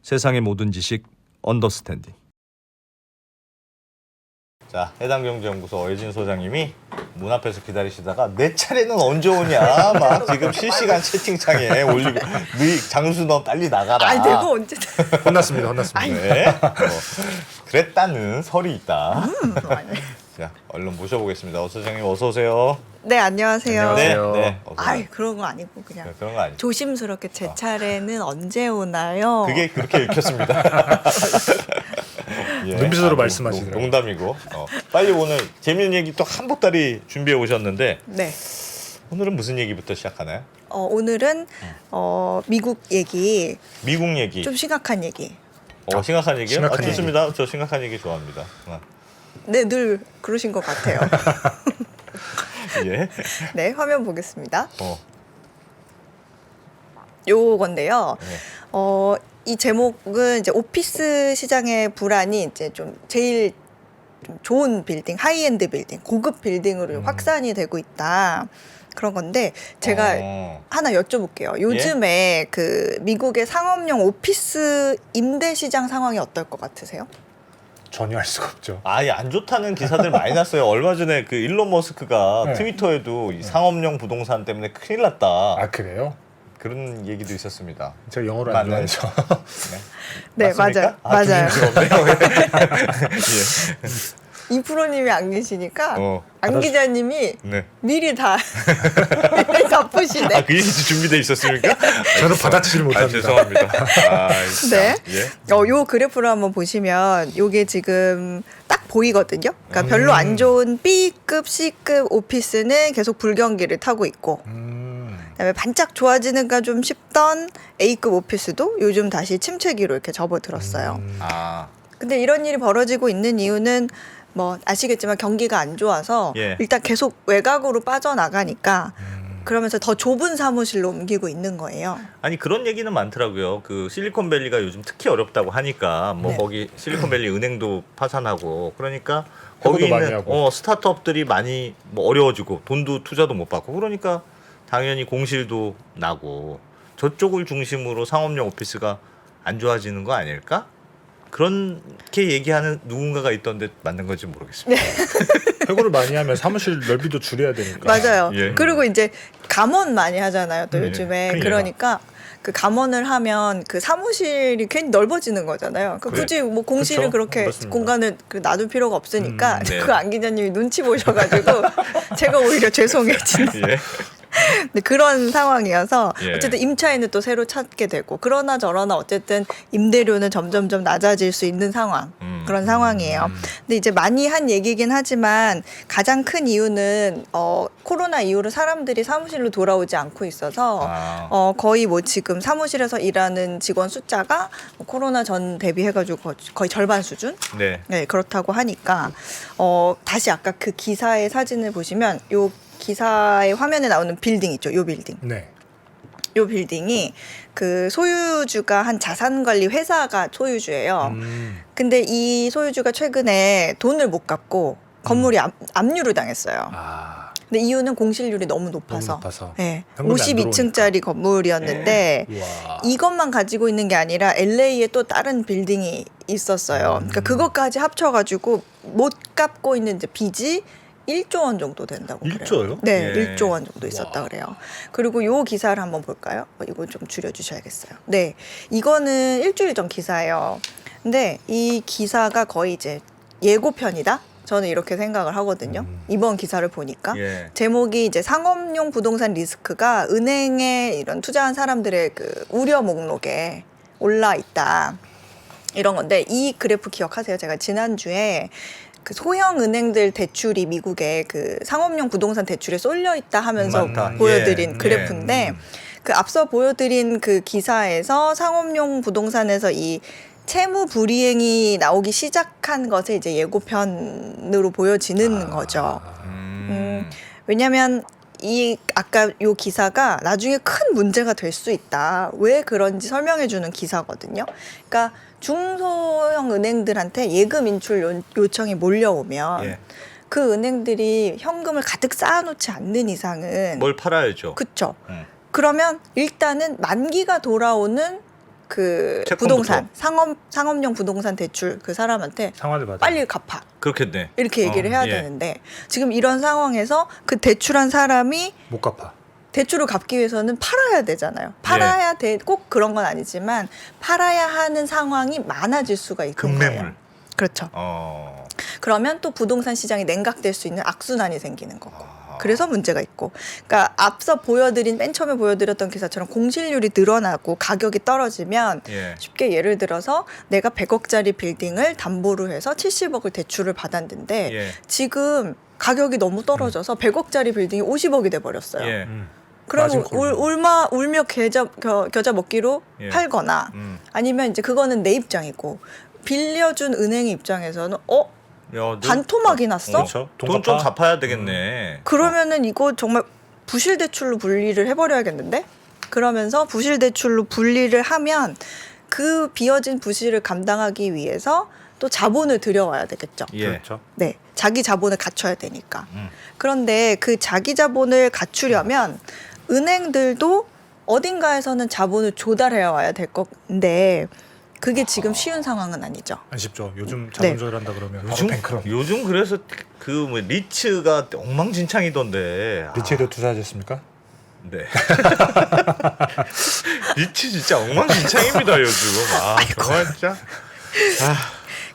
세상의 모든 지식 언더스탠딩. 자, 해당경제연구소 어혜진 소장님이 문 앞에서 기다리시다가 내 차례는 언제 오냐 막 지금 실시간 채팅창에 올리고 장수 너 빨리 나가라. 아니 내가 언제 혼났습니다. 네. 그랬다는 설이 있다. 자, 얼른 모셔보겠습니다. 어 소장님 어서 오세요. 네 안녕하세요. 안녕하세요. 네. 어서 오세요. 아이 그런 거 아니고 그냥 네, 그런 거 아니죠. 조심스럽게 제 차례는 언제 오나요? 그게 그렇게 읽혔습니다. 예, 눈빛으로 말씀하시더라고요. 농담이고. 빨리 오늘 재밌는 얘기 또 한 보따리 준비해 오셨는데 네. 오늘은 무슨 얘기부터 시작하나요? 오늘은 미국 얘기 미국 얘기. 좀 심각한 얘기. 심각한 얘기요? 심각한 좋습니다. 저 심각한 얘기 좋아합니다. 네 늘 그러신 것 같아요. 예. 네 화면 보겠습니다. 어. 요건데요. 네. 이 제목은 이제 오피스 시장의 불안이 이제 좀 제일 좀 좋은 빌딩, 하이엔드 빌딩, 고급 빌딩으로 확산이 되고 있다. 그런 건데 제가 하나 여쭤볼게요. 요즘에 그 미국의 상업용 오피스 임대 시장 상황이 어떨 것 같으세요? 전혀 알 수가 없죠. 아예 안 좋다는 기사들 많이 났어요. 얼마 전에 그 일론 머스크가 네. 트위터에도 이 상업용 부동산 때문에 큰일 났다. 아 그래요? 그런 얘기도 있었습니다. 제가 영어를 안 맞나요? 좋아해서. 네 맞습니까? 맞아요. 조심스럽네요. 예. 이프로님이 안 계시니까 안 받아주- 기자님이 네. 미리 다 푸시네. 아, 그 얘기 준비돼 있었습니까? 저는 받아치질 못합니다. 죄송합니다. 네. 예. 요 그래프를 한번 보시면 요게 지금 딱 보이거든요. 그러니까 별로 안 좋은 B급, C급 오피스는 계속 불경기를 타고 있고 그다음에 반짝 좋아지는가 좀 싶던 A급 오피스도 요즘 다시 침체기로 이렇게 접어들었어요. 아, 근데 이런 일이 벌어지고 있는 이유는 뭐 아시겠지만 경기가 안 좋아서 예. 일단 계속 외곽으로 빠져나가니까 그러면서 더 좁은 사무실로 옮기고 있는 거예요. 아니 그런 얘기는 많더라고요. 그 실리콘밸리가 요즘 특히 어렵다고 하니까 뭐 네. 거기 실리콘밸리 은행도 파산하고 그러니까 거기 해고도 많이 있는 하고. 스타트업들이 많이 뭐 어려워지고 돈도 투자도 못 받고 그러니까 당연히 공실도 나고 저쪽을 중심으로 상업용 오피스가 안 좋아지는 거 아닐까? 그렇게 얘기하는 누군가가 있던데 맞는 건지 모르겠습니다. 해고를 많이 하면 사무실 넓이도 줄여야 되니까. 맞아요. 예. 그리고 이제 감원 많이 하잖아요. 또 네. 요즘에 그러니까. 그러니까 그 감원을 하면 그 사무실이 괜히 넓어지는 거잖아요. 그 굳이 뭐 공실을 그렇죠. 그렇게 맞습니다. 공간을 놔둘 필요가 없으니까 네. 그 안 기자님이 눈치 보셔가지고 제가 오히려 죄송해지는. 예. 네, 그런 상황이어서 예. 어쨌든 임차인을 또 새로 찾게 되고 그러나 저러나 어쨌든 임대료는 점점점 낮아질 수 있는 상황 그런 상황이에요. 근데 이제 많이 한 얘기긴 하지만 가장 큰 이유는 코로나 이후로 사람들이 사무실로 돌아오지 않고 있어서 거의 뭐 지금 사무실에서 일하는 직원 숫자가 뭐 코로나 전 대비해가지고 거의 절반 수준? 네. 네, 그렇다고 하니까 다시 아까 그 기사의 사진을 보시면 요 기사의 화면에 나오는 빌딩 있죠. 요 빌딩. 네. 요 빌딩이 그 소유주가 한 자산관리 회사가 소유주예요. 근데 이 소유주가 최근에 돈을 못 갚고 건물이 압류를 당했어요. 아. 근데 이유는 공실률이 너무 높아서. 너무 높아서. 네. 현금이 안 52층짜리 건물이었는데 우와. 이것만 가지고 있는 게 아니라 LA에 또 다른 빌딩이 있었어요. 그러니까 그것까지 합쳐가지고 못 갚고 있는 이제 빚이 1조 원 정도 된다고 그래요. 1조요? 네, 예. 1조 원 정도 있었다 그래요. 그리고 요 기사를 한번 볼까요? 이거 좀 줄여주셔야겠어요. 네, 이거는 일주일 전 기사예요. 근데 이 기사가 거의 이제 예고편이다. 저는 이렇게 생각을 하거든요. 이번 기사를 보니까 예. 제목이 이제 상업용 부동산 리스크가 은행에 이런 투자한 사람들의 그 우려 목록에 올라 있다. 이런 건데 이 그래프 기억하세요? 제가 지난주에 그 소형 은행들 대출이 미국의 그 상업용 부동산 대출에 쏠려 있다 하면서 많다. 보여드린 예. 그래프인데 그 앞서 보여드린 그 기사에서 상업용 부동산에서 이 채무 불이행이 나오기 시작한 것에 이제 예고편으로 보여지는 거죠. 왜냐하면 이 아까 요 기사가 나중에 큰 문제가 될 수 있다. 왜 그런지 설명해 주는 기사거든요. 그러니까 중소형 은행들한테 예금 인출 요청이 몰려오면 예. 그 은행들이 현금을 가득 쌓아놓지 않는 이상은 뭘 팔아야죠. 그쵸. 그러면 일단은 만기가 돌아오는 그 채권부터. 부동산 상업용 부동산 대출 그 사람한테 상환을 받아. 빨리 갚아 그렇겠네. 이렇게 얘기를 해야 예. 되는데 지금 이런 상황에서 그 대출한 사람이 못 갚아. 대출을 갚기 위해서는 팔아야 되잖아요. 팔아야 돼. 꼭 그런 건 아니지만 팔아야 하는 상황이 많아질 수가 있는 금매물. 거예요. 그렇죠. 그러면 또 부동산 시장이 냉각될 수 있는 악순환이 생기는 거고. 그래서 문제가 있고. 그러니까 앞서 맨 처음에 보여드렸던 기사처럼 공실률이 늘어나고 가격이 떨어지면 예. 쉽게 예를 들어서 내가 100억짜리 빌딩을 담보로 해서 70억을 대출을 받았는데 예. 지금 가격이 너무 떨어져서 100억짜리 빌딩이 50억이 돼 버렸어요. 예. 그럼 마진 울며 겨자 먹기로 예. 팔거나 아니면 이제 그거는 내 입장이고 빌려준 은행의 입장에서는 야, 반토막이 났어? 그렇죠. 돈 좀 갚아야 되겠네. 그러면은 이거 정말 부실 대출로 분리를 해버려야겠는데? 그러면서 부실 대출로 분리를 하면 그 비어진 부실을 감당하기 위해서 또 자본을 들여와야 되겠죠. 예. 그렇죠. 네, 자기 자본을 갖춰야 되니까. 그런데 그 자기 자본을 갖추려면 은행들도 어딘가에서는 자본을 조달해 와야 될 건데 그게 지금 쉬운 상황은 아니죠. 안 쉽죠. 요즘 네. 자본 조달한다 그러면 바로 요즘 뱅크런. 요즘 그래서 그 뭐 리츠가 엉망진창이던데. 리츠에도 투자하셨습니까? 네. 리츠 진짜 엉망진창입니다 요즘. 정말 진짜.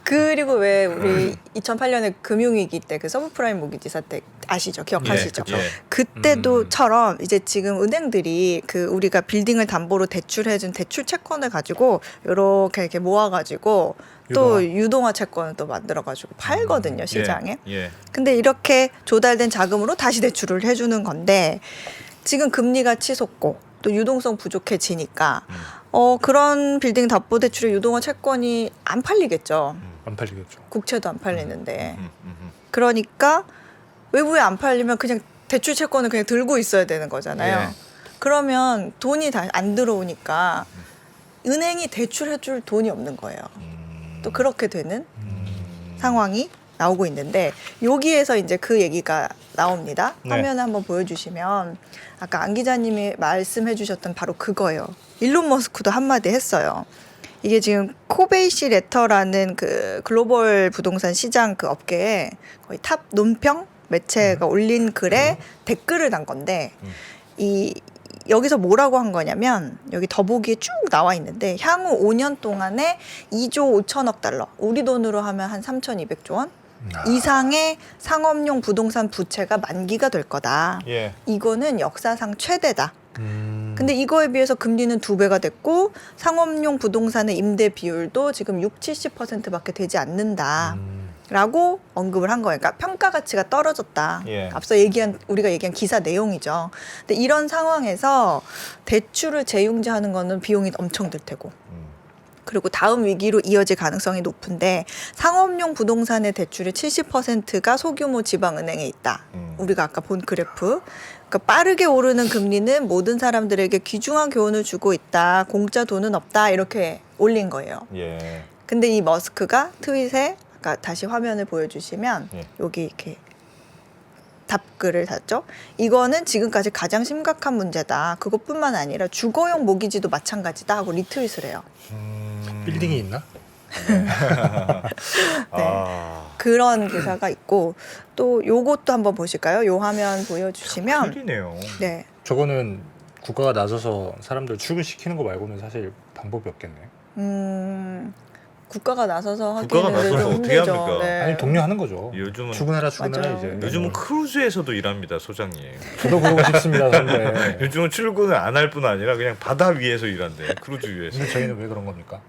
그리고 왜 우리 2008년에 금융위기 때 그 서브프라임 모기지 사태 아시죠? 기억하시죠? 예, 예. 그때도처럼 이제 지금 은행들이 그 우리가 빌딩을 담보로 대출해준 대출 채권을 가지고 이렇게 모아가지고 또 유동화 채권을 또 만들어가지고 팔거든요 시장에. 예. 근데 이렇게 조달된 자금으로 다시 대출을 해주는 건데 지금 금리가 치솟고 또 유동성 부족해지니까 그런 빌딩 담보 대출의 유동화 채권이 안 팔리겠죠. 안 팔리겠죠. 국채도 안 팔리는데. 그러니까 외부에 안 팔리면 그냥 대출 채권을 그냥 들고 있어야 되는 거잖아요. 예. 그러면 돈이 다 안 들어오니까 은행이 대출해 줄 돈이 없는 거예요. 또 그렇게 되는 상황이 나오고 있는데 여기에서 이제 그 얘기가 나옵니다. 네. 화면 한번 보여주시면 아까 안 기자님이 말씀해 주셨던 바로 그거예요. 일론 머스크도 한마디 했어요. 이게 지금 코베이시 레터라는 그 글로벌 부동산 시장 그 업계에 거의 탑 논평 매체가 올린 글에 댓글을 단 건데 여기서 뭐라고 한 거냐면 여기 더보기에 쭉 나와 있는데 향후 5년 동안에 2조 5천억 달러 우리 돈으로 하면 한 3,200조 원 이상의 상업용 부동산 부채가 만기가 될 거다. 예. 이거는 역사상 최대다. 근데 이거에 비해서 금리는 2배가 됐고 상업용 부동산의 임대 비율도 지금 60-70%밖에 되지 않는다. 라고 언급을 한 거예요. 그러니까 평가 가치가 떨어졌다. 예. 앞서 우리가 얘기한 기사 내용이죠. 근데 이런 상황에서 대출을 재융자하는 거는 비용이 엄청 들 테고. 그리고 다음 위기로 이어질 가능성이 높은데 상업용 부동산의 대출의 70%가 소규모 지방은행에 있다. 우리가 아까 본 그래프. 그러니까 빠르게 오르는 금리는 모든 사람들에게 귀중한 교훈을 주고 있다. 공짜 돈은 없다. 이렇게 올린 거예요. 예. 근데 이 머스크가 트윗에 아까 다시 화면을 보여주시면 예. 여기 이렇게 답글을 달죠. 이거는 지금까지 가장 심각한 문제다. 그것뿐만 아니라 주거용 모기지도 마찬가지다 하고 리트윗을 해요. 빌딩이 있나? 그런 기사가 있고 또 요것도 한번 보실까요? 요 화면 보여주시면 틀리네요. 네. 저거는 국가가 나서서 사람들 출근시키는 거 말고는 사실 방법이 없겠네. 국가가 나서서 국가가 하기는 나서서 좀 어떻게 힘들죠. 합니까? 네. 아니 독려하는 거죠. 요즘은 출근해라 맞아요. 이제. 요즘은 크루즈에서도 일합니다, 소장님. 저도 그러고 싶습니다, 선배. 요즘은 출근을 안 할 뿐 아니라 그냥 바다 위에서 일한대, 크루즈 위에서. 근데 저희는 왜 그런 겁니까?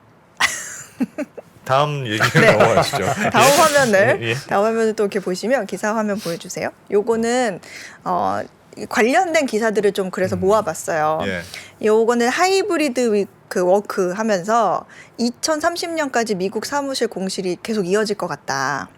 다음 얘기를 넘어가시죠. 다음 화면을 예. 다음 화면을 또 이렇게 보시면 기사 화면 보여주세요. 요거는 관련된 기사들을 좀 그래서 모아봤어요. 예. 요거는 하이브리드 워크 하면서 2030년까지 미국 사무실 공실이 계속 이어질 것 같다.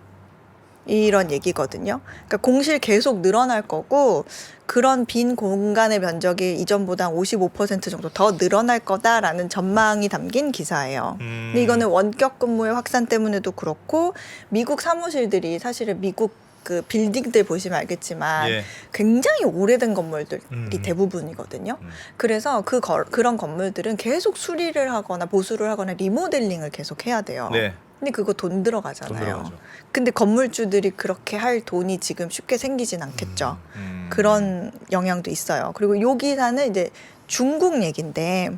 이런 얘기거든요. 그러니까 공실 계속 늘어날 거고 그런 빈 공간의 면적이 이전보다 55% 정도 더 늘어날 거다라는 전망이 담긴 기사예요. 근데 이거는 원격 근무의 확산 때문에도 그렇고 미국 사무실들이 사실은 미국 그 빌딩들 보시면 알겠지만 예. 굉장히 오래된 건물들이 대부분이거든요. 음. 그래서 그런 건물들은 계속 수리를 하거나 보수를 하거나 리모델링을 계속 해야 돼요. 네. 근데 그거 돈 들어가잖아요. 돈 들어가죠. 근데 건물주들이 그렇게 할 돈이 지금 쉽게 생기진 않겠죠. 음. 그런 영향도 있어요. 그리고 요 기사는 이제 중국 얘긴데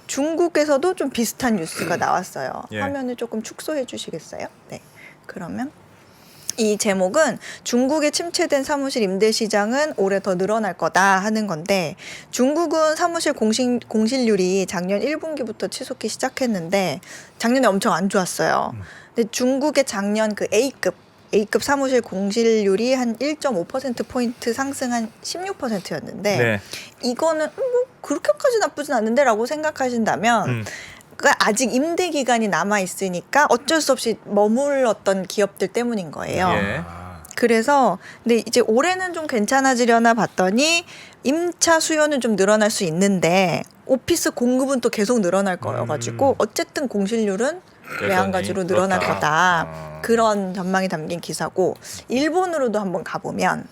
중국에서도 좀 비슷한 뉴스가 나왔어요. 예. 화면을 조금 축소해 주시겠어요? 네. 그러면 이 제목은 중국의 침체된 사무실 임대 시장은 올해 더 늘어날 거다 하는 건데 중국은 사무실 공실률이 작년 1분기부터 치솟기 시작했는데 작년에 엄청 안 좋았어요. 근데 중국의 작년 그 A급 사무실 공실률이 한 1.5%포인트 상승한 16%였는데 네. 이거는 뭐 그렇게까지 나쁘진 않는데라고 생각하신다면 그러니까 아직 임대 기간이 남아 있으니까 어쩔 수 없이 머물렀던 기업들 때문인 거예요. 예. 그래서 근데 이제 올해는 좀 괜찮아지려나 봤더니 임차 수요는 좀 늘어날 수 있는데 오피스 공급은 또 계속 늘어날 거여가지고 어쨌든 공실률은 매한가지로 늘어날 그렇다. 거다. 그런 전망이 담긴 기사고 일본으로도 한번 가보면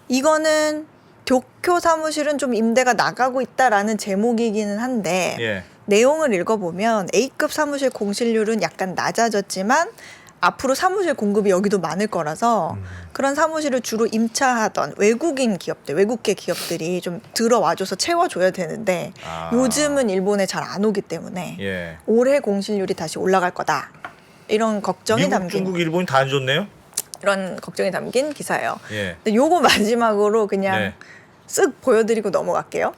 이거는 도쿄 사무실은 좀 임대가 나가고 있다라는 제목이기는 한데 예. 내용을 읽어보면 A급 사무실 공실률은 약간 낮아졌지만 앞으로 사무실 공급이 여기도 많을 거라서 그런 사무실을 주로 임차하던 외국인 기업들, 외국계 기업들이 좀 들어와줘서 채워줘야 되는데 아. 요즘은 일본에 잘 안 오기 때문에 예. 올해 공실률이 다시 올라갈 거다. 이런 걱정이 미국, 담긴 중국, 일본이 다 안 좋네요. 이런 걱정이 담긴 기사예요. 예. 근데 요거 마지막으로 그냥 네. 쓱 보여드리고 넘어갈게요.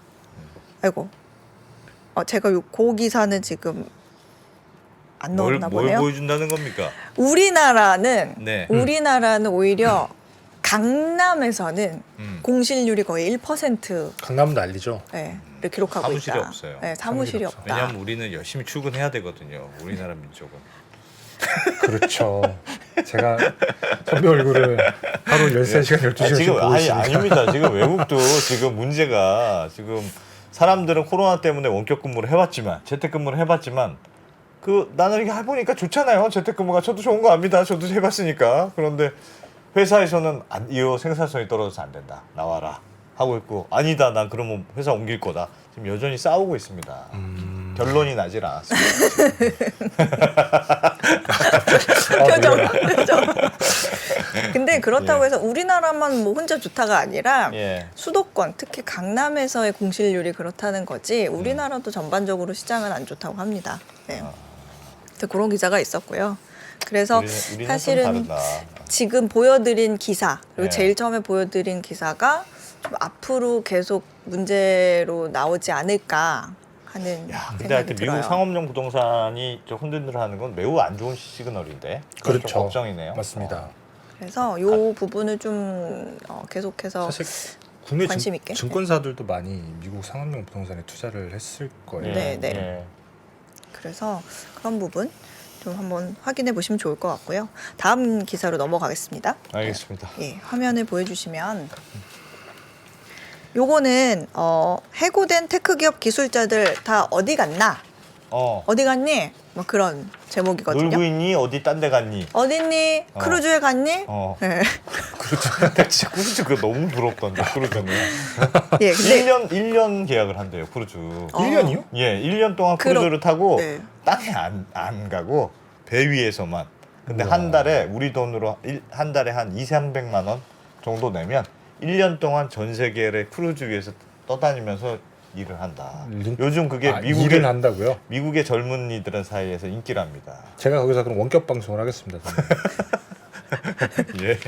아이고, 제가 그 기사는 지금 안 넣었나 뭘 보네요. 보여준다는 겁니까? 우리나라는 네. 우리나라는 오히려 강남에서는 음. 공실률이 거의 1% 강남은 난리죠. 네, 를 기록하고 사무실이 있다. 없어요. 네, 사무실이 사무실이 없다. 왜냐하면 우리는 열심히 출근해야 되거든요. 우리나라 민족은. 그렇죠. 제가 선배 얼굴을 하루 13시간, 12시간씩 지금 보고 있으니까. 아닙니다. 지금 외국도 지금 문제가 지금 사람들은 코로나 때문에 원격 근무를 해봤지만 재택 근무를 해봤지만 나는 이게 해보니까 좋잖아요. 재택 근무가 저도 좋은 거 압니다. 저도 해봤으니까. 그런데 회사에서는 이거 생산성이 떨어져서 안 된다. 나와라 하고 있고 아니다. 난 그러면 회사 옮길 거다. 지금 여전히 싸우고 있습니다. 결론이 나질 않았습니다. 표정. 근데 그렇다고 해서 우리나라만 뭐 혼자 좋다가 아니라 예. 수도권, 특히 강남에서의 공실률이 그렇다는 거지 우리나라도 전반적으로 시장은 안 좋다고 합니다. 네. 그래서 그런 기사가 있었고요. 그래서 우리는 사실은 좀 다르다. 지금 보여드린 기사 그리고 네. 제일 처음에 보여드린 기사가 좀 앞으로 계속 문제로 나오지 않을까 하는 야, 근데 생각이 하여튼 들어요. 미국 상업용 부동산이 좀 흔들흔들하는 건 매우 안 좋은 시그널인데. 그건 그렇죠. 좀 걱정이네요. 맞습니다. 그래서 요 부분을 좀 계속해서 사실 국내 관심 있게. 증권사들도 많이 미국 상업용 부동산에 투자를 했을 거예요. 네, 네. 예. 그래서 그런 부분 좀 한번 확인해 보시면 좋을 것 같고요. 다음 기사로 넘어가겠습니다. 알겠습니다. 예, 화면을 보여주시면 요거는 해고된 테크 기업 기술자들 다 어디 갔나? 어디 갔니? 뭐 그런 제목이거든요. 놀고 있니? 어디 딴 데 갔니? 어딨니? 크루즈에 갔니? 네. 진짜 크루즈 그거 너무 부럽던데 크루즈는. 예, 근데 1년 계약을 한대요 크루즈. 1년이요? 예, 1년 동안 크루즈를 타고 네. 땅에 안 가고 배 위에서만. 근데 우와. 한 달에 우리 돈으로 한 달에 한 200~300만 원 정도 내면 1년 동안 전 세계의 크루즈 위에서 떠다니면서 일을 한다. 요즘 그게 일을 한다고요? 미국의 젊은이들은 사이에서 인기랍니다. 제가 거기서 그럼 원격 방송을 하겠습니다. 예.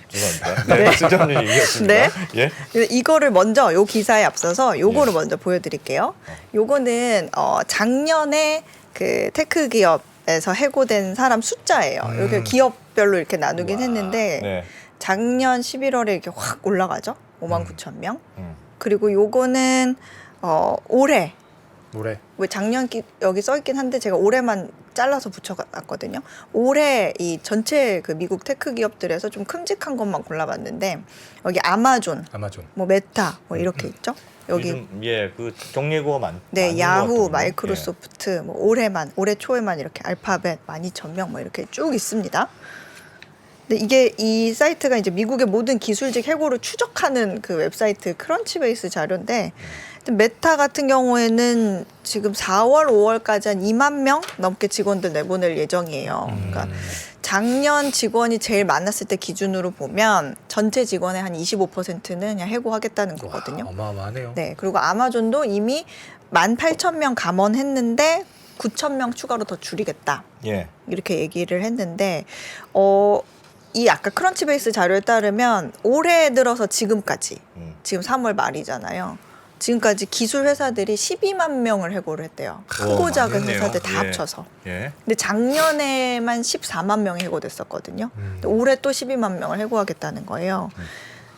죄송합니다. 네, 수정님 이겼습니다. 네. 예. 이거를 먼저 요 기사에 앞서서 요거를 먼저 보여드릴게요. 요거는 작년에 그 테크 기업에서 해고된 사람 숫자예요. 이렇게 기업별로 이렇게 나누긴 했는데 네. 작년 11월에 이렇게 확 올라가죠. 59,000명. 음. 그리고 요거는 올해 노래. 왜 작년 여기 써 있긴 한데 제가 올해만 잘라서 붙여놨거든요. 올해 이 전체 그 미국 테크 기업들에서 좀 큼직한 것만 골라봤는데 여기 아마존, 뭐 메타 뭐 이렇게 있죠. 여기 요즘 그 정예고가 네 많은 야후, 것 같더군요. 마이크로소프트 뭐 올해 초에만 이렇게 알파벳 12,000명 뭐 이렇게 쭉 있습니다. 근데 이게 이 사이트가 이제 미국의 모든 기술직 해고를 추적하는 그 웹사이트 크런치베이스 자료인데 메타 같은 경우에는 지금 4월, 5월까지 한 2만 명 넘게 직원들 내보낼 예정이에요. 그러니까 작년 직원이 제일 많았을 때 기준으로 보면 전체 직원의 한 25%는 그냥 해고하겠다는 거거든요. 와, 어마어마하네요. 네, 그리고 아마존도 이미 18,000명 감원했는데 9,000명 추가로 더 줄이겠다. 예. 이렇게 얘기를 했는데 이 아까 크런치베이스 자료에 따르면 올해 들어서 지금까지 지금 3월 말이잖아요. 지금까지 기술 회사들이 12만 명을 해고를 했대요. 크고 오, 작은 많이 했네요. 회사들 다 예. 합쳐서. 예. 근데 작년에만 14만 명이 해고됐었거든요. 근데 올해 또 12만 명을 해고하겠다는 거예요.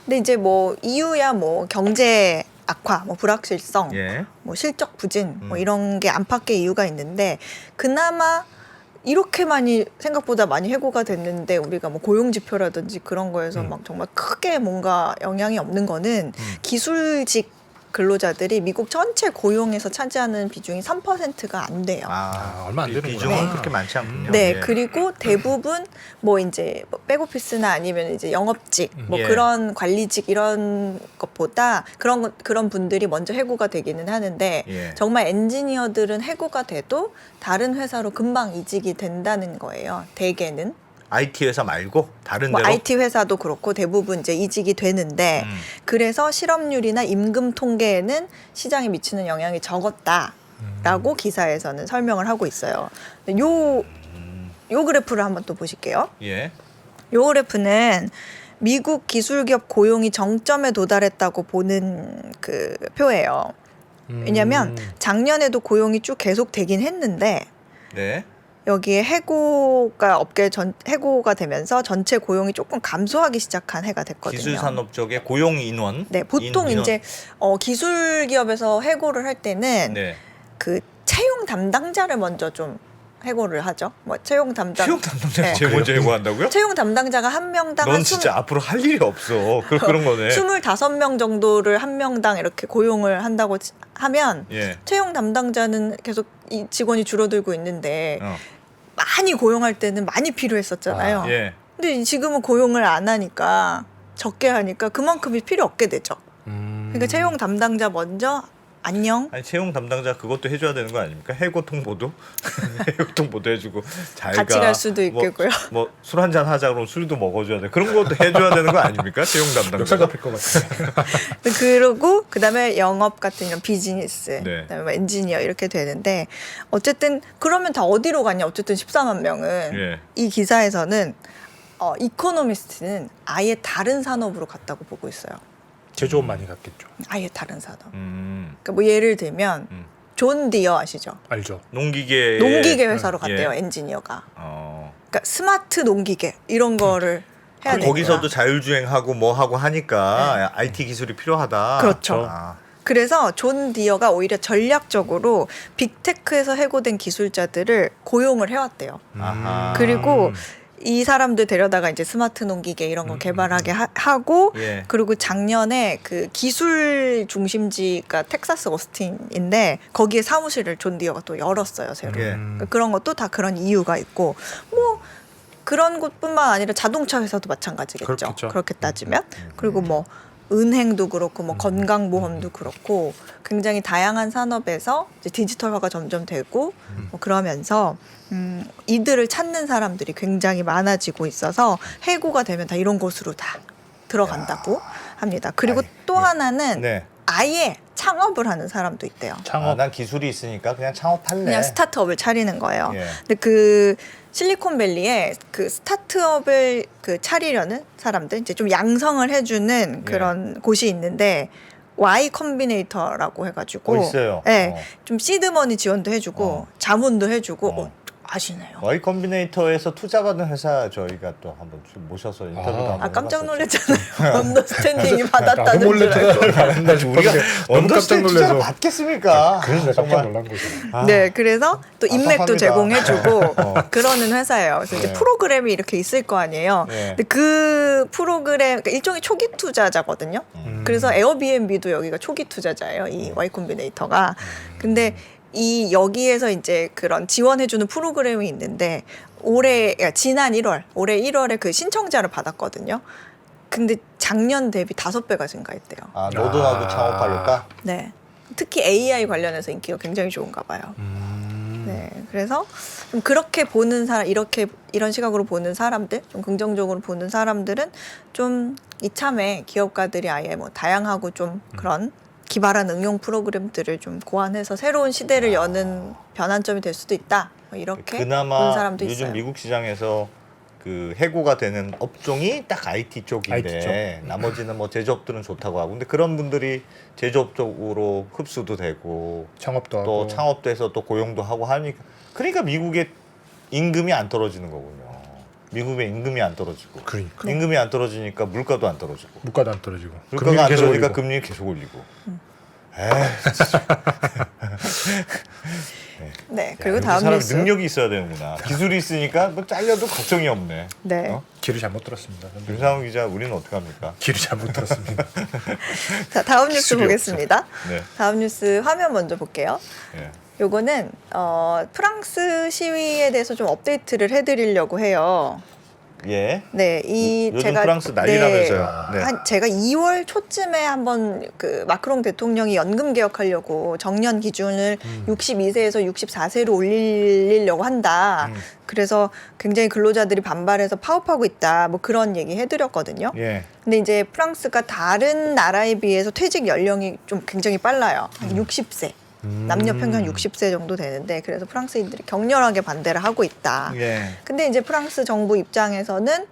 근데 이제 뭐 이유야 뭐 경제 악화, 뭐 불확실성, 예. 뭐 실적 부진, 뭐 이런 게 안팎의 이유가 있는데 그나마 이렇게 많이 생각보다 많이 해고가 됐는데 우리가 뭐 고용 지표라든지 그런 거에서 막 정말 크게 뭔가 영향이 없는 거는 기술직 근로자들이 미국 전체 고용에서 차지하는 비중이 3%가 안 돼요. 얼마 안 되는구나. 비중은 네. 그렇게 많지 않군요. 네, 예. 그리고 대부분 뭐 이제 뭐 백오피스나 아니면 이제 영업직, 뭐 예. 그런 관리직 이런 것보다 그런 분들이 먼저 해고가 되기는 하는데 예. 정말 엔지니어들은 해고가 돼도 다른 회사로 금방 이직이 된다는 거예요. 대개는. IT 회사 말고 다른 뭐 데로. IT 회사도 그렇고 대부분 이제 이직이 되는데 그래서 실업률이나 임금 통계에는 시장에 미치는 영향이 적었다라고 기사에서는 설명을 하고 있어요. 요 그래프를 한번 또 보실게요. 예. 요 그래프는 미국 기술기업 고용이 정점에 도달했다고 보는 그 표예요. 왜냐하면 작년에도 고용이 쭉 계속 되긴 했는데 네. 여기에 해고가 되면서 전체 고용이 조금 감소하기 시작한 해가 됐거든요. 기술 산업 쪽의 고용 인원. 네, 보통 인원. 이제 기술 기업에서 해고를 할 때는 네. 그 채용 담당자를 먼저 좀 해고를 하죠. 뭐 채용 담당자 네. 제일 먼저 해고한다고요? 채용 담당자가 한 명당 넌 진짜 앞으로 할 일이 없어. 그런 거네. 25명 정도를 한 명당 이렇게 고용을 한다고 하면 예. 채용 담당자는 계속 이 직원이 줄어들고 있는데 어. 많이 고용할 때는 많이 필요했었잖아요. 예. 근데 지금은 고용을 안 하니까 적게 하니까 그만큼이 필요 없게 되죠. 그러니까 채용 담당자 먼저 안녕. 아니 채용 담당자 그것도 해줘야 되는 거 아닙니까? 해고 통보도 해고 통보도 해주고 잘 같이 가. 갈 수도 있겠고요. 뭐 술 한잔 하자 그러면 술도 먹어줘야 돼. 그런 것도 해줘야 되는 거 아닙니까? 채용 담당자. 멱살 잡힐 것 같아. 그러고 그다음에 영업 같은 이런 비즈니스, 네. 그다음에 뭐 엔지니어 이렇게 되는데 어쨌든 그러면 다 어디로 가냐? 어쨌든 14만 명은 예. 이 기사에서는 이코노미스트는 아예 다른 산업으로 갔다고 보고 있어요. 제조업 많이 갔겠죠. 아예 다른 산업. 음. 그러니까 뭐 예를 들면 존 디어 아시죠? 알죠. 농기계. 농기계 회사로 갔대요. 예. 엔지니어가. 어. 그러니까 스마트 농기계 이런 거를 해야 되니까. 거기서도 자율주행하고 뭐 하고 하니까 IT 기술이 필요하다. 그렇죠. 아. 그래서 존 디어가 오히려 전략적으로 빅테크에서 해고된 기술자들을 고용을 해왔대요. 아하. 그리고 이 사람들 데려다가 이제 스마트 농기계 이런 거 개발하게 하고 예. 그리고 작년에 그 기술 중심지가 텍사스 오스틴인데 거기에 사무실을 존 디어가 또 열었어요 새로. 예. 그러니까 그런 것도 다 그런 이유가 있고 뭐 그런 곳뿐만 아니라 자동차 회사도 마찬가지겠죠. 그렇겠죠. 그렇게 따지면 그리고 뭐 은행도 그렇고 뭐 건강보험도 그렇고 굉장히 다양한 산업에서 이제 디지털화가 점점 되고 뭐 그러면서 이들을 찾는 사람들이 굉장히 많아지고 있어서 해고가 되면 다 이런 곳으로 다 들어간다고 합니다. 그리고 또 하나는 네. 아예 창업을 하는 사람도 있대요. 창업. 난 기술이 있으니까 그냥 창업할래. 그냥 스타트업을 차리는 거예요. 예. 근데 그 실리콘밸리에 그 스타트업을 그 차리려는 사람들 이제 좀 양성을 해주는 그런 곳이 있는데 Y 컴비네이터라고 해가지고 있어요. 네, 좀 시드머니 지원도 해주고 어. 자문도 해주고 아시네요. Y 컴비네이터에서 투자받은 회사 저희가 또 한번 모셔서 인터뷰도 한번 깜짝 해봤었죠. 놀랐잖아요. 언더스탠딩이 나도 받았다는 몰래 줄 알고. 투자를 우리가 너무 깜짝 언더스탠드 투자를 놀라서. 받겠습니까? 그래서 깜짝 정말. 놀란 거죠. 아, 네, 그래서 또 인맥도 답답합니다. 제공해주고 그러는 회사예요. 그래서 이제 네. 프로그램이 이렇게 있을 거 아니에요. 네. 근데 그 프로그램 그러니까 일종의 초기 투자자거든요. 그래서 에어비앤비도 여기가 초기 투자자예요. 이 Y 콤비네이터가. 근데 이 여기에서 이제 그런 지원해주는 프로그램이 있는데 지난 1월 올해 1월에 그 신청자를 받았거든요. 근데 작년 대비 5배가 증가했대요. 아 너도 나도 창업하려까? 네. 특히 AI 관련해서 인기가 굉장히 좋은가 봐요. 네. 그래서 좀 그렇게 보는 사람, 이런 시각으로 보는 사람들, 좀 긍정적으로 보는 사람들은 좀 이참에 기업가들이 아예 뭐 다양하고 좀 그런 기발한 응용 프로그램들을 좀 고안해서 새로운 시대를 여는 변환점이 될 수도 있다. 뭐 이렇게 보는 그나마 사람도 요즘 있어요. 미국 시장에서 그 해고가 되는 업종이 딱 IT 쪽인데 IT 쪽. 나머지는 뭐 제조업들은 좋다고 하고 근데 그런 분들이 제조업 쪽으로 흡수도 되고 창업도 또 하고 창업도 해서 또 고용도 하고 하니까 그러니까 미국의 임금이 안 떨어지는 거군요. 미국의 임금이 안 떨어지고 그러니까 임금이 안 떨어지니까 물가도 안 떨어지고 물가도 안 떨어지고 물가가 안 계속 떨어지니까 올리고. 금리 계속 올리고 네. 그리고 역시 다음 사람 뉴스. 능력이 있어야 되는구나. 기술이 있으니까 뭐 잘려도 걱정이 없네. 네. 어? 길을 잘못 들었습니다. 윤상훈 기자, 우리는 어떡합니까? 길을 잘못 들었습니다. 자, 다음 뉴스 기술이 보겠습니다. 네. 다음 뉴스 화면 먼저 볼게요. 예. 요거는 프랑스 시위에 대해서 좀 업데이트를 해드리려고 해요. 예. 네, 요즘 프랑스 난리라면서요. 네. 제가 2월 초쯤에 한번 그 마크롱 대통령이 연금 개혁하려고 정년 기준을 62세에서 64세로 올리려고 한다. 그래서 굉장히 근로자들이 반발해서 파업하고 있다. 뭐 그런 얘기 해드렸거든요. 예. 근데 이제 프랑스가 다른 나라에 비해서 퇴직 연령이 좀 굉장히 빨라요. 한 60세. 남녀 평균 60세 정도 되는데 그래서 프랑스인들이 격렬하게 반대를 하고 있다. 예. 근데 이제 프랑스 정부 입장에서는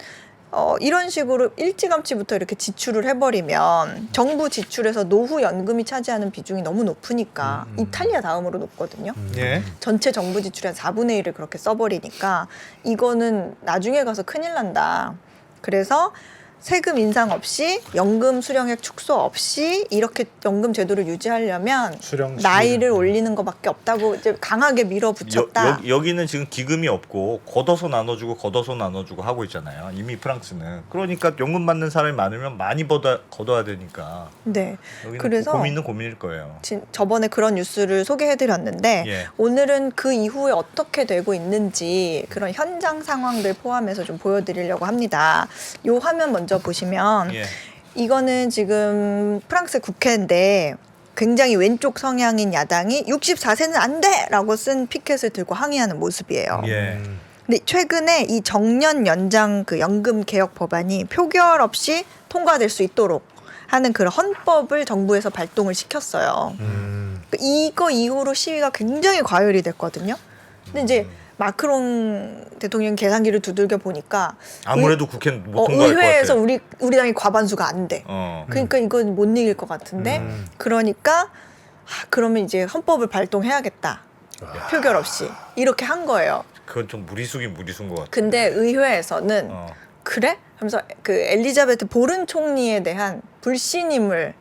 이런 식으로 일찌감치부터 이렇게 지출을 해버리면 정부 지출에서 노후 연금이 차지하는 비중이 너무 높으니까 이탈리아 다음으로 높거든요. 예. 전체 정부 지출의 한 4분의 1을 그렇게 써버리니까 이거는 나중에 가서 큰일 난다. 그래서 세금 인상 없이 연금 수령액 축소 없이 이렇게 연금 제도를 유지하려면 수령 나이를 올리는 것밖에 없다고 이제 강하게 밀어붙였다. 여기는 지금 기금이 없고 걷어서 나눠주고 하고 있잖아요. 이미 프랑스는. 그러니까 연금 받는 사람이 많으면 많이 걷어야 되니까. 네. 여기는 그래서 고민은 고민일 거예요. 저번에 그런 뉴스를 소개해드렸는데 예. 오늘은 그 이후에 어떻게 되고 있는지 그런 현장 상황들 포함해서 좀 보여드리려고 합니다. 요 화면 먼저 보시면 예. 이거는 지금 프랑스 국회인데 굉장히 왼쪽 성향인 야당이 64세는 안 돼라고 쓴 피켓을 들고 항의하는 모습이에요. 예. 근데 최근에 이 정년 연장 그 연금 개혁 법안이 표결 없이 통과될 수 있도록 하는 그런 헌법을 정부에서 발동을 시켰어요. 이거 이후로 시위가 굉장히 과열이 됐거든요. 근데 이제 마크롱 대통령 계산기를 두들겨 보니까 아무래도 국회는 못 통과할 것 의회에서 같아. 우리 당이 과반수가 안 돼. 그러니까 이건 못 이길 것 같은데 그러니까 그러면 이제 헌법을 발동해야겠다. 표결 없이 이렇게 한 거예요. 그건 좀 무리수긴 무리수인 것 같아. 근데 의회에서는 그래? 하면서 그 엘리자베트 보른 총리에 대한 불신임을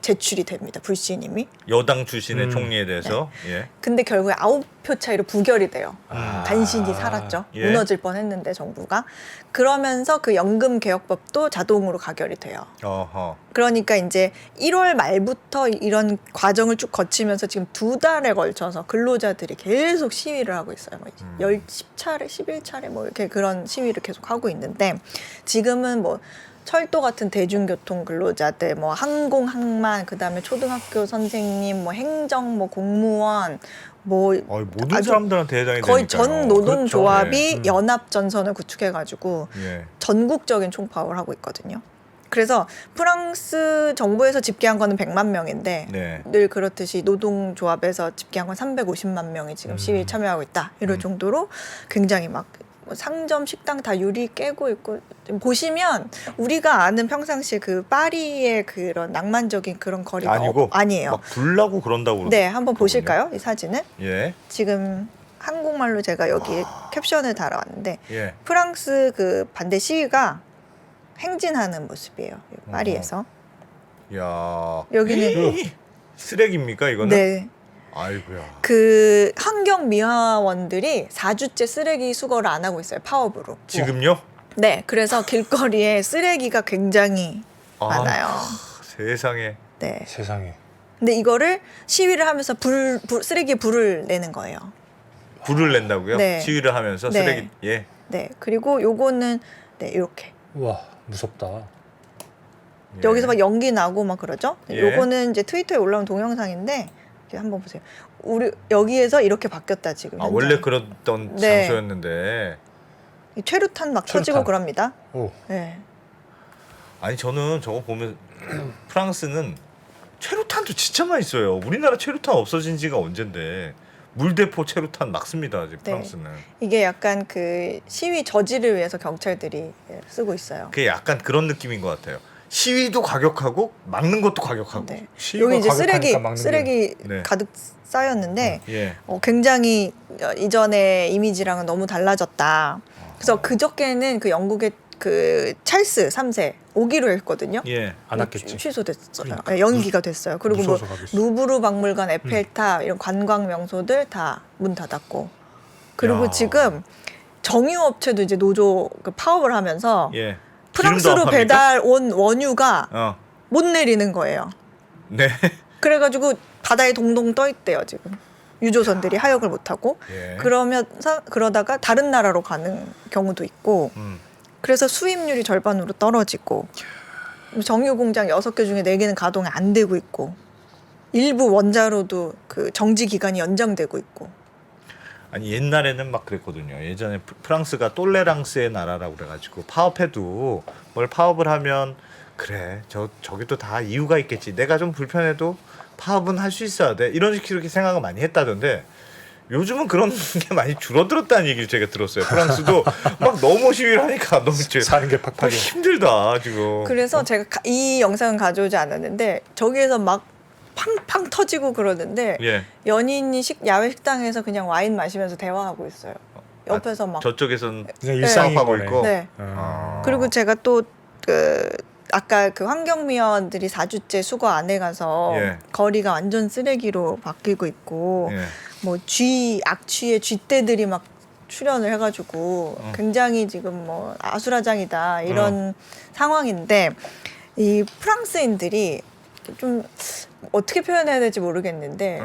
제출이 됩니다. 불신임이. 여당 출신의 총리에 대해서. 예. 근데 결국에 9표 차이로 부결이 돼요. 간신히 살았죠. 예. 무너질 뻔했는데 정부가. 그러면서 그 연금 개혁법도 자동으로 가결이 돼요. 어허. 그러니까 이제 1월 말부터 이런 과정을 쭉 거치면서 지금 2달에 걸쳐서 근로자들이 계속 시위를 하고 있어요. 뭐 10차례, 11차례 뭐 이렇게 그런 시위를 계속 하고 있는데 지금은 뭐 철도 같은 대중교통 근로자들, 뭐 항공, 항만, 그다음에 초등학교 선생님, 뭐 행정, 뭐 공무원, 뭐 모든 아주 사람들한테 해당이 거의 되니까요. 전 노동조합이 그렇죠. 연합 전선을 구축해가지고 예. 전국적인 총파업을 하고 있거든요. 그래서 프랑스 정부에서 집계한 거는 100만 명인데 네. 늘 그렇듯이 노동조합에서 집계한 건 350만 명이 지금 시위에 참여하고 있다. 이럴 정도로 굉장히 막 상점, 식당 다 유리 깨고 있고 보시면 우리가 아는 평상시 그 파리의 그런 낭만적인 그런 거리가 아니에요. 막 불나고 그런다고. 네, 한번 보실까요? 이 사진을. 예. 지금 한국말로 제가 여기 캡션을 달아왔는데 예. 프랑스 그 반대 시위가 행진하는 모습이에요. 파리에서. 야. 여기는 쓰레기입니까 이거는? 네. 아이고야. 그 환경 미화원들이 4주째 쓰레기 수거를 안 하고 있어요. 파업으로. 지금요? 네. 그래서 길거리에 쓰레기가 굉장히 많아요. 세상에. 네. 세상에. 근데 이거를 시위를 하면서 쓰레기에 불을 내는 거예요. 불을 낸다고요? 네. 시위를 하면서 네. 쓰레기 예. 네. 그리고 요거는 네, 이렇게. 와 무섭다. 예. 여기서 막 연기 나고 막 그러죠. 예. 요거는 이제 트위터에 올라온 동영상인데 이렇게 한번 보세요. 우리 여기에서 이렇게 바뀌었다 지금. 아 현장. 원래 그랬던 네. 장소였는데 이 최루탄 막 최루탄. 터지고 그럽니다. 오. 네. 아니 저는 저거 보면 프랑스는 최루탄도 진짜 많이 써요. 우리나라 최루탄 없어진 지가 언젠데 물대포 최루탄 막 씁니다. 지금 네. 프랑스는. 이게 약간 그 시위 저지를 위해서 경찰들이 쓰고 있어요. 그게 약간 그런 느낌인 것 같아요. 시위도 과격하고 막는 것도 과격하고. 네. 시위가 여기 이제 과격하니까 막는 쓰레기 네. 가득 쌓였는데 예. 굉장히 이전의 이미지랑은 너무 달라졌다. 그래서 그저께는 그 영국의 그 찰스 3세 오기로 했거든요. 예. 안 왔겠지. 취소됐어요. 그러니까. 네, 연기가 됐어요. 그리고 뭐 무서워서 가겠어. 루브르 박물관, 에펠탑 이런 관광 명소들 다 문 닫았고. 그리고 야. 지금 정유업체도 이제 노조 그 파업을 하면서 예. 프랑스로 기름도 안 팝니까? 배달 온 원유가 못 내리는 거예요. 네. 그래가지고 바다에 동동 떠 있대요 지금. 유조선들이 하역을 못 하고. 예. 그러다가 다른 나라로 가는 경우도 있고. 그래서 수입률이 절반으로 떨어지고 정유 공장 6개 중에 4개는 가동이 안 되고 있고 일부 원자로도 그 정지 기간이 연장되고 있고. 아니 옛날에는 막 그랬거든요. 예전에 프랑스가 똘레랑스의 나라라고 그래가지고 파업해도 뭘 파업을 하면 그래 저기도 다 이유가 있겠지. 내가 좀 불편해도 파업은 할 수 있어야 돼. 이런 식으로 생각을 많이 했다던데 요즘은 그런 게 많이 줄어들었다는 얘기를 제가 들었어요. 프랑스도 막 너무 시위를 하니까 너무 사는 게 팍팍해. 힘들다 지금. 그래서 제가 이 영상은 가져오지 않았는데 저기에서 막 팡팡 터지고 그러는데 예. 연인이 야외 식당에서 그냥 와인 마시면서 대화하고 있어요. 옆에서 막. 저쪽에선 그냥 일상인 사업하고 거네. 있고. 네. 그리고 제가 또 그 아까 그 환경미화원들이 4주째 수거 안에 가서 예. 거리가 완전 쓰레기로 바뀌고 있고 예. 뭐 악취의 쥐떼들이 막 출연을 해가지고 굉장히 지금 뭐 아수라장이다 이런 상황인데 이 프랑스인들이 좀 어떻게 표현해야 될지 모르겠는데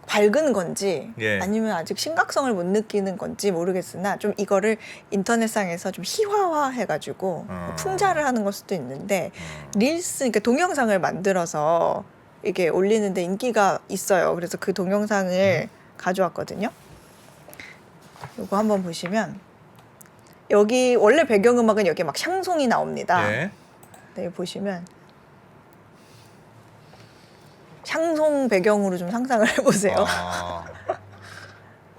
밝은 건지 예. 아니면 아직 심각성을 못 느끼는 건지 모르겠으나 좀 이거를 인터넷상에서 좀 희화화해가지고 풍자를 하는 걸 수도 있는데 릴스 그러니까 동영상을 만들어서 이게 올리는데 인기가 있어요. 그래서 그 동영상을 가져왔거든요. 이거 한번 보시면 여기 원래 배경음악은 여기 막 샹송이 나옵니다. 예. 네, 보시면 샹송 배경으로 좀 상상을 해보세요. 아.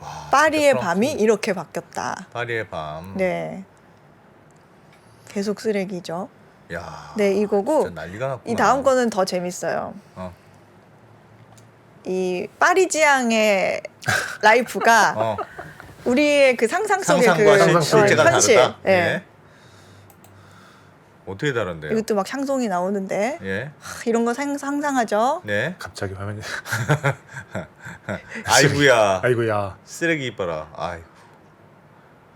와, 파리의 진짜 밤이 프랑스. 이렇게 바뀌었다. 파리의 밤. 네. 계속 쓰레기죠. 야. 네, 이거고 진짜 난리가 났구나. 이 다음 거는 더 재밌어요. 어. 이 파리지앙의 라이프가 어. 우리의 그 상상 속의 상상과 그 실제가 현실. 다르다. 예. 예. 어떻게 다른데요? 이것도 막 샹송이 나오는데 예. 이런 거 상상하죠. 네. 갑자기 화면이. 아이고야. 아이고야. 쓰레기 이뻐라. 아이고.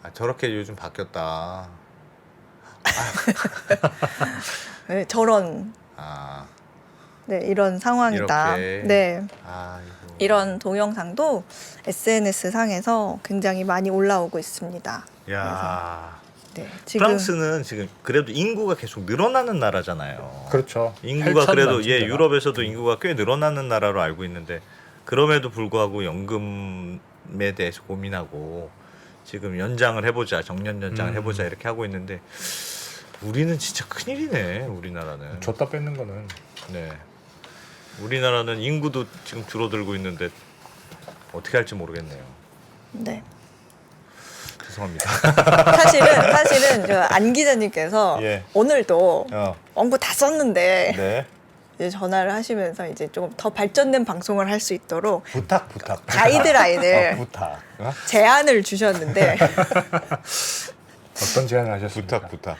아, 저렇게 요즘 바뀌었다. 네, 저런 아. 네, 이런 상황이다. 이렇게. 네. 아이고. 이런 동영상도 SNS 상에서 굉장히 많이 올라오고 있습니다. 야. 네, 지금 프랑스는 지금 그래도 인구가 계속 늘어나는 나라잖아요. 그렇죠. 인구가 8,000 그래도 많습니다. 유럽에서도 인구가 꽤 늘어나는 나라로 알고 있는데 그럼에도 불구하고 연금에 대해서 고민하고 지금 연장을 해보자, 정년 연장을 해보자 이렇게 하고 있는데 우리는 진짜 큰일이네. 우리나라는. 줬다 뺏는 거는 네. 우리나라는 인구도 지금 줄어들고 있는데 어떻게 할지 모르겠네요. 네. 죄송합니다. 사실은 저 안 기자님께서 예. 오늘도 어. 원고 다 썼는데 네. 이제 전화를 하시면서 이제 조금 더 발전된 방송을 할 수 있도록 부탁. 가이드라인을 부탁. 어? 제안을 주셨는데 어떤 제안을 하셨습니까? 부탁.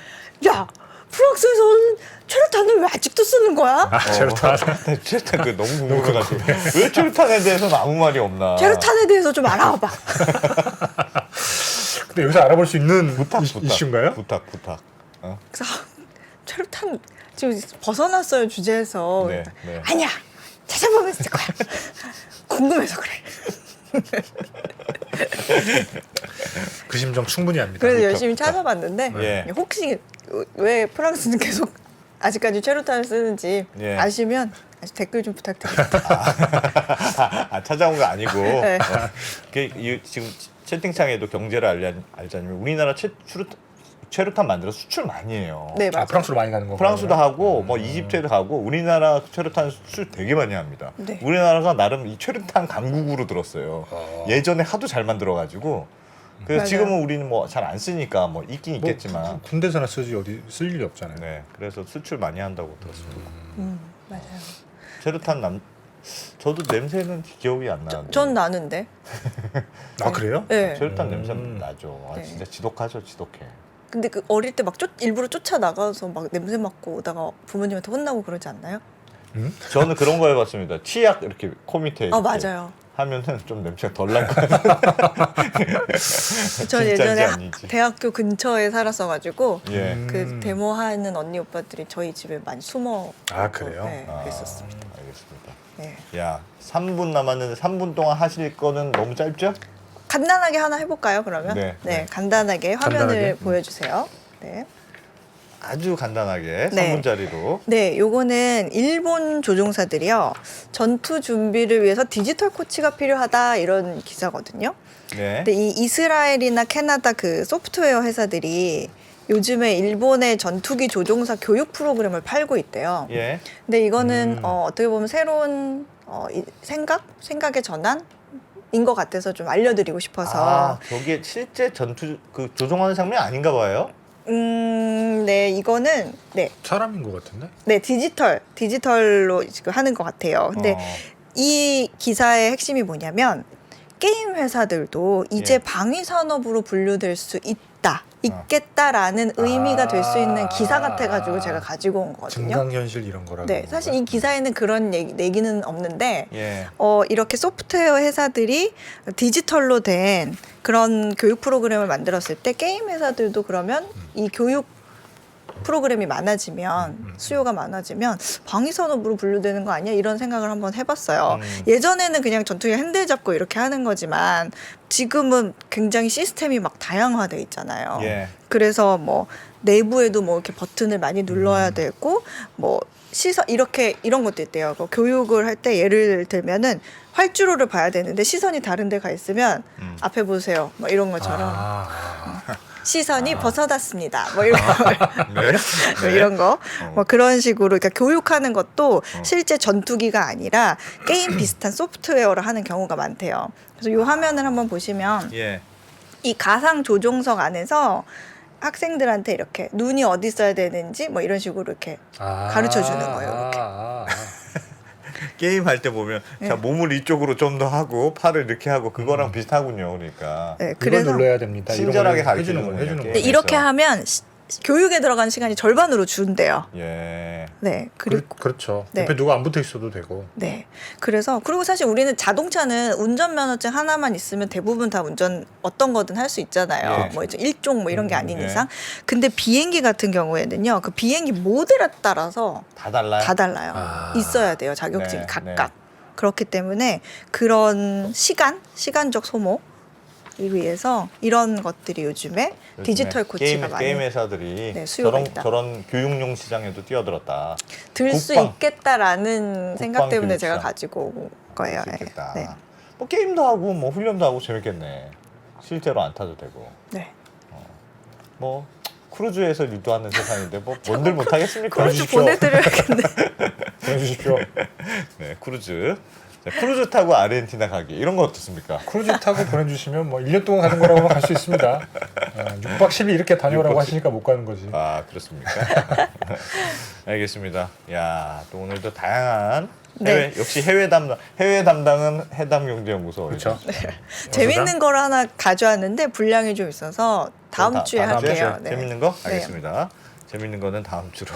야 프랑스에서는 최루탄을 왜 아직도 쓰는 거야? 최루탄. 최루탄 그 너무 궁금해가지고 왜 최루탄에 대해서는 아무 말이 없나? 최루탄에 대해서 좀 알아봐. 근데 여기서 알아볼 수 있는 부탁. 이슈인가요? 부탁. 그래서 최루탄 지금 벗어났어요 주제에서. 네, 네. 아니야 찾아보면 있을 거야. 궁금해서 그래. 그 심정 충분히 압니다. 그래서 열심히 찾아봤는데 예. 혹시 왜 프랑스는 계속 아직까지 체루탄을 쓰는지 예. 아시면 댓글 좀 부탁드립니다. 아, 찾아온 거 아니고 네. 지금 채팅창에도 경제를 알자면 우리나라 최루탄 만들어 수출 많이 해요. 네, 맞아요. 프랑스로 많이 가는 거. 프랑스도 하고 뭐 이집트에도 가고 우리나라 최루탄 수출 되게 많이 합니다. 네. 우리나라가 나름 이 최루탄 강국으로 들었어요. 예전에 하도 잘 만들어가지고 그래서 맞아요. 지금은 우리는 뭐 잘 안 쓰니까 뭐 있긴 있겠지만 군대에서나 쓰지 어디 쓸 일이 없잖아요. 네 그래서 수출 많이 한다고 들었습니다. 맞아요. 최루탄 저도 냄새는 기억이 안 나는데 전 나는데. 아 그래요? 네. 최루탄 냄새 나죠. 아, 네. 진짜 지독하죠, 지독해. 근데 그 어릴 때 막 일부러 쫓아 나가서 막 냄새 맡고 오다가 부모님한테 혼나고 그러지 않나요? 저는 그런 거 해봤습니다. 치약 이렇게 코 밑에 아 이렇게 맞아요. 하면은 좀 냄새가 덜 날 거예요. 전 진짜인지 예전에 아닌지. 대학교 근처에 살았어가지고 예. 그 데모하는 언니 오빠들이 저희 집에 많이 숨어. 아, 그래요? 네, 아, 그랬었습니다. 알겠습니다. 네. 야, 3분 남았는데 3분 동안 하실 거는 너무 짧죠? 간단하게 하나 해볼까요? 그러면 네. 간단하게 화면을 간단하게? 보여주세요. 네. 아주 간단하게 네. 3분짜리로. 네, 요거는 일본 조종사들이요 전투 준비를 위해서 디지털 코치가 필요하다 이런 기사거든요. 네. 근데 이 이스라엘이나 캐나다 그 소프트웨어 회사들이 요즘에 일본의 전투기 조종사 교육 프로그램을 팔고 있대요. 예. 근데 이거는 어떻게 보면 새로운 생각의 전환인 것 같아서 좀 알려드리고 싶어서. 아, 저게 실제 전투 그 조종하는 장면이 아닌가 봐요. 네, 이거는 사람인 것 같은데? 네 디지털로 지금 하는 것 같아요. 근데 어. 이 기사의 핵심이 뭐냐면 게임 회사들도 이제 예. 방위 산업으로 분류될 수 있겠다라는 의미가 될 수 있는 기사 같아가지고 제가 가지고 온 거거든요. 증강현실 이런 거라고. 네, 사실 이 기사에는 그런 얘기는 없는데 예. 이렇게 소프트웨어 회사들이 디지털로 된 그런 교육 프로그램을 만들었을 때 게임 회사들도 그러면 이 교육 프로그램이 많아지면 수요가 많아지면 방위 산업으로 분류되는 거 아니야? 이런 생각을 한번 해봤어요. 예전에는 그냥 전투기 핸들 잡고 이렇게 하는 거지만 지금은 굉장히 시스템이 막 다양화돼 있잖아요. 예. 그래서 뭐 내부에도 뭐 이렇게 버튼을 많이 눌러야 되고 뭐 이런 것도 있대요. 그 교육을 할 때 예를 들면은 활주로를 봐야 되는데 시선이 다른 데 가 있으면 앞에 보세요. 뭐 이런 것처럼 시선이 벗어났습니다. 뭐 이런 거. 네. 뭐 이런 거. 뭐 그런 식으로 그러니까 교육하는 것도 실제 전투기가 아니라 게임 비슷한 소프트웨어를 하는 경우가 많대요. 그래서 이 화면을 한번 보시면 예. 이 가상 조종석 안에서 학생들한테 이렇게 눈이 어디 있어야 되는지 뭐 이런 식으로 이렇게 가르쳐 주는 거예요. 이렇게. 게임 할 때 보면 네. 자 몸을 이쪽으로 좀 더 하고 팔을 이렇게 하고 그거랑 비슷하구요. 그러니까 네, 이걸 그래서 눌러야 됩니다. 친절하게 이런 걸 가르치는 거예요, 해주는 이렇게. 근데 거. 이렇게 하면 교육에 들어가는 시간이 절반으로 준대요. 예. 네. 그리고 그렇죠. 네. 옆에 누가 안 붙어 있어도 되고. 네. 그리고 사실 우리는 자동차는 운전면허증 하나만 있으면 대부분 다 어떤 거든 할 수 있잖아요. 예. 뭐 이제 일종 뭐 이런 게 아닌 예. 이상. 근데 비행기 같은 경우에는요. 그 비행기 모델에 따라서 다 달라요. 다 달라요. 아. 있어야 돼요. 자격증이 네, 각각. 그렇기 때문에 그런 시간적 소모를 위해서 이런 것들이 요즘에 디지털 코치가 많이 게임 회사들이 네, 수요가 있다. 저런 교육용 시장에도 뛰어들었다. 들 수 국방. 있겠다라는 생각 때문에 교육 제가 시장. 가지고 온 거예요. 수 있겠다. 네. 뭐 게임도 하고 뭐 훈련도 하고 재밌겠네. 실제로 안 타도 되고. 네. 뭐 크루즈에서 유도하는 세상인데 뭐 뭔들 못 하겠습니까? 크루즈 보내드려야겠네. 보내주십시오. 네, 크루즈. 자, 크루즈 타고 아르헨티나 가기 이런 거 어떻습니까? 크루즈 타고 보내주시면 뭐 1년 동안 가는 거라고 갈 수 있습니다. 6박 10일 이렇게 다녀오라고 6박 하시니까 못 가는 거지. 아 그렇습니까? 알겠습니다. 야, 또 오늘도 다양한 네. 역시 해외 담당은 해담경제연구소. 그렇죠. 재밌는 거를 하나 가져왔는데 분량이 좀 있어서 다음 주에 할게요. 네. 재밌는 거? 네. 알겠습니다. 재밌는 거는 다음 주로.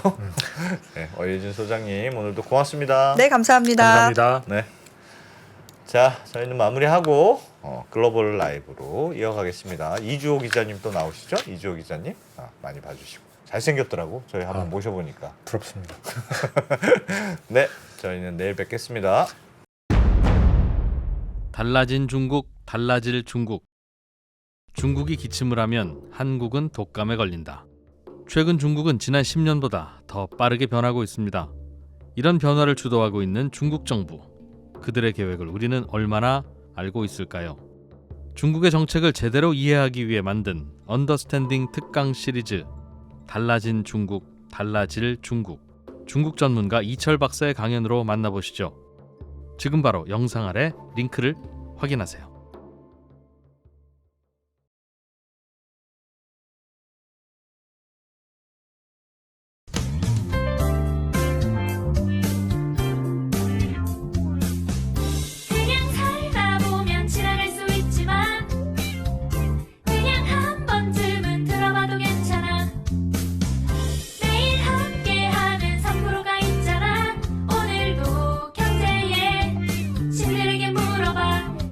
네, 어예진 소장님 오늘도 고맙습니다. 네, 감사합니다. 감사합니다. 네. 자, 저희는 마무리하고 글로벌 라이브로 이어가겠습니다. 이주호 기자님 또 나오시죠? 이주호 기자님 많이 봐주시고. 잘생겼더라고. 저희 한번 아. 모셔보니까. 부럽습니다. 네, 저희는 내일 뵙겠습니다. 달라진 중국, 달라질 중국. 중국이 기침을 하면 한국은 독감에 걸린다. 최근 중국은 지난 10년보다 더 빠르게 변하고 있습니다. 이런 변화를 주도하고 있는 중국 정부. 그들의 계획을 우리는 얼마나 알고 있을까요? 중국의 정책을 제대로 이해하기 위해 만든 언더스탠딩 특강 시리즈 달라진 중국, 달라질 중국. 중국 전문가 이철 박사의 강연으로 만나보시죠. 지금 바로 영상 아래 링크를 확인하세요.